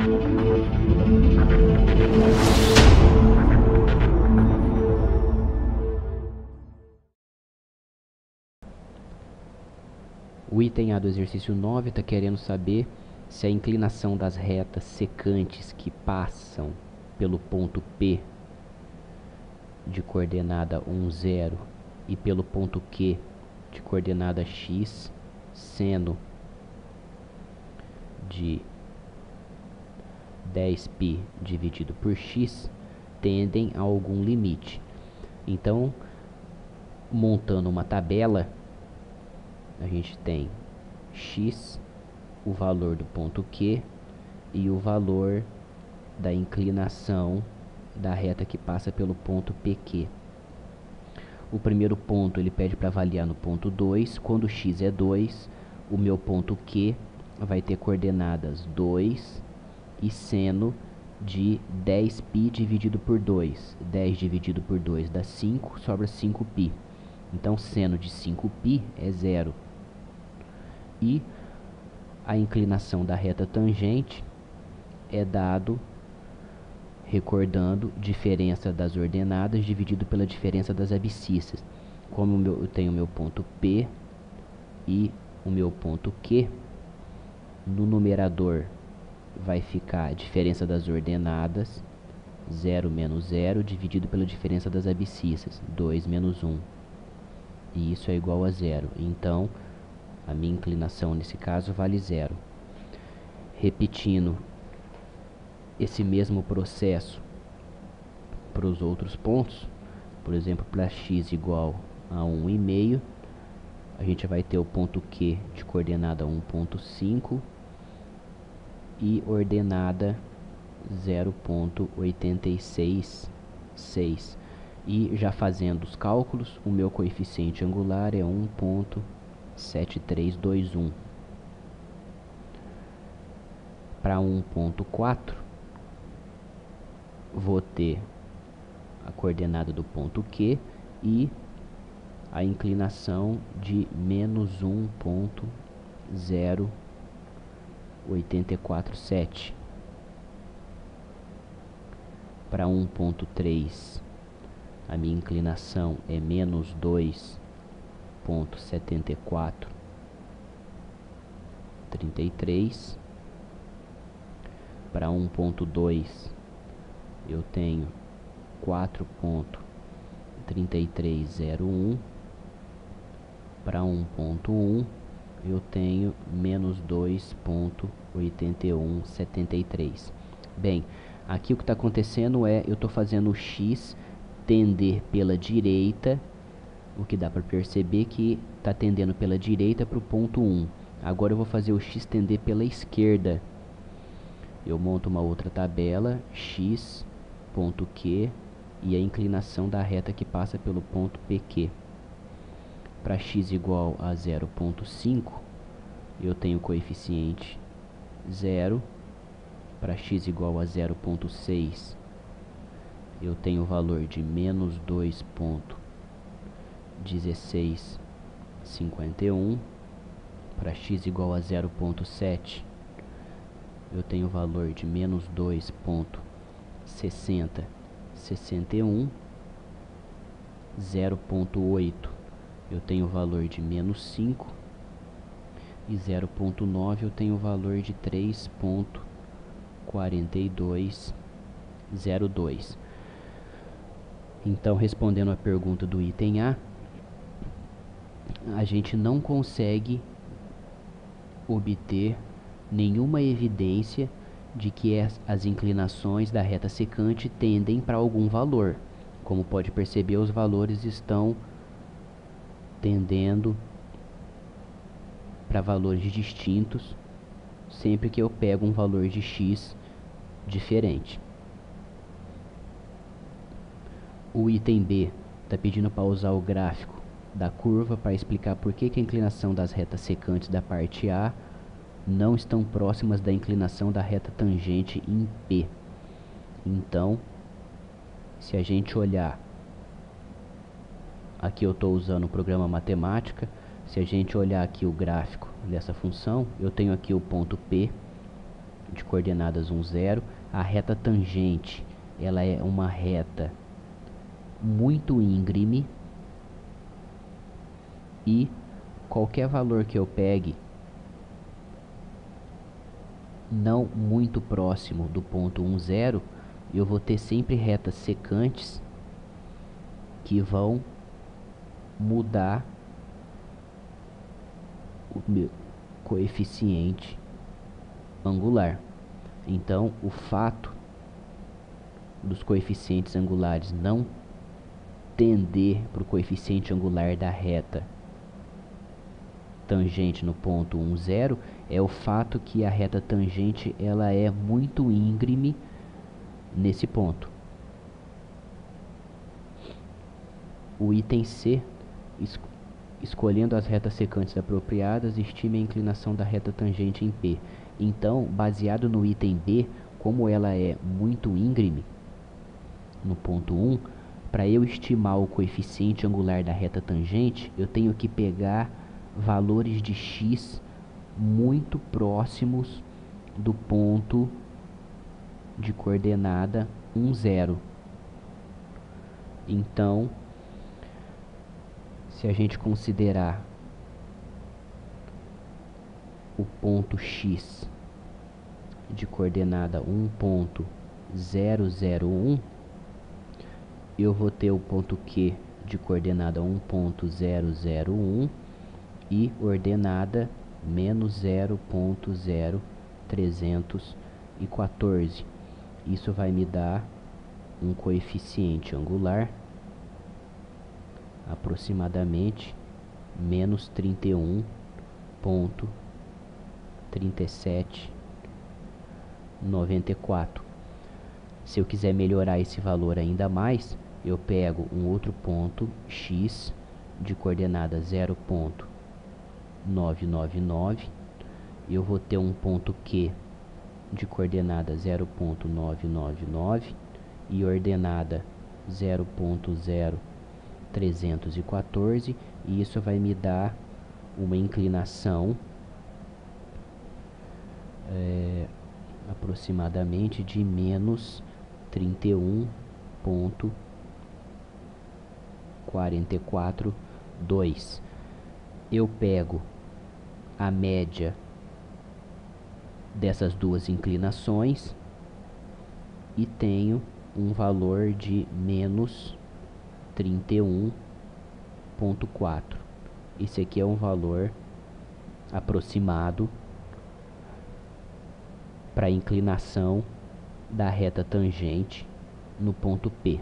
O item A do exercício 9 está querendo saber se a inclinação das retas secantes que passam pelo ponto P de coordenada 1, 0 e pelo ponto Q de coordenada x, seno de 10π dividido por x, tendem a algum limite. Então, montando uma tabela, a gente tem x, o valor do ponto Q e o valor da inclinação da reta que passa pelo ponto PQ. O primeiro ponto ele pede para avaliar no ponto 2. Quando x é 2, o meu ponto Q vai ter coordenadas 2 e seno de 10π dividido por 2. 10 dividido por 2 dá 5, sobra 5π. Então, seno de 5π é 0. E a inclinação da reta tangente é dado, recordando, diferença das ordenadas dividido pela diferença das abscissas. Como eu tenho o meu ponto P e o meu ponto Q, no numerador vai ficar a diferença das ordenadas, 0 menos 0, dividido pela diferença das abscissas, 2 menos 1. E isso é igual a 0. Então, a minha inclinação nesse caso vale 0. Repetindo esse mesmo processo para os outros pontos, por exemplo, para x igual a 1,5, a gente vai ter o ponto Q de coordenada 1,5 e ordenada 0,866. E já fazendo os cálculos, o meu coeficiente angular é 1,7321. Para 1,4, vou ter a coordenada do ponto Q e a inclinação de menos 1,0847. Para 1,3, a minha inclinação é menos 2,7433. Para 1,2, eu tenho 4,3301. Para 1,1, eu tenho menos 2,8173. Bem, aqui o que está acontecendo é, eu estou fazendo o x tender pela direita, o que dá para perceber que está tendendo pela direita para o ponto 1. Agora eu vou fazer o x tender pela esquerda. Eu monto uma outra tabela, x, ponto Q e a inclinação da reta que passa pelo ponto PQ. Para x igual a 0,5, eu tenho o coeficiente 0. Para x igual a 0,6, eu tenho o valor de menos 2,1651. Para x igual a 0,7, eu tenho o valor de menos 2,6061. 0,8, eu tenho o valor de menos 5. E 0,9 eu tenho o valor de 3,4202. Então, respondendo a pergunta do item A, a gente não consegue obter nenhuma evidência de que as inclinações da reta secante tendem para algum valor. Como pode perceber, os valores estão tendendo para valores distintos sempre que eu pego um valor de x diferente. O item B está pedindo para usar o gráfico da curva para explicar por que a inclinação das retas secantes da parte A não estão próximas da inclinação da reta tangente em P. Então, se a gente olhar, aqui eu estou usando o programa matemática, se a gente olhar aqui o gráfico dessa função, eu tenho aqui o ponto P de coordenadas 1, 0. A reta tangente, ela é uma reta muito íngreme, e qualquer valor que eu pegue não muito próximo do ponto 1, 0, eu vou ter sempre retas secantes que vão mudar o meu coeficiente angular. Então, o fato dos coeficientes angulares não tender para o coeficiente angular da reta tangente no ponto 1, 0 é o fato que a reta tangente ela é muito íngreme nesse ponto. O item C, escolhendo as retas secantes apropriadas, estime a inclinação da reta tangente em P. Então, baseado no item B, como ela é muito íngreme no ponto 1, para eu estimar o coeficiente angular da reta tangente, eu tenho que pegar valores de x muito próximos do ponto de coordenada 1, 0. Então, se a gente considerar o ponto x de coordenada 1.001, eu vou ter o ponto Q de coordenada 1.001 e ordenada menos 0.0314. Isso vai me dar um coeficiente angular aproximadamente menos 31.3794. Se eu quiser melhorar esse valor ainda mais, eu pego um outro ponto x de coordenada 0.999, eu vou ter um ponto Q de coordenada 0.999 e ordenada 0.0314, e isso vai me dar uma inclinação aproximadamente de menos 31.442. Eu pego a média dessas duas inclinações e tenho um valor de menos 31.4. Esse aqui é um valor aproximado para a inclinação da reta tangente no ponto P.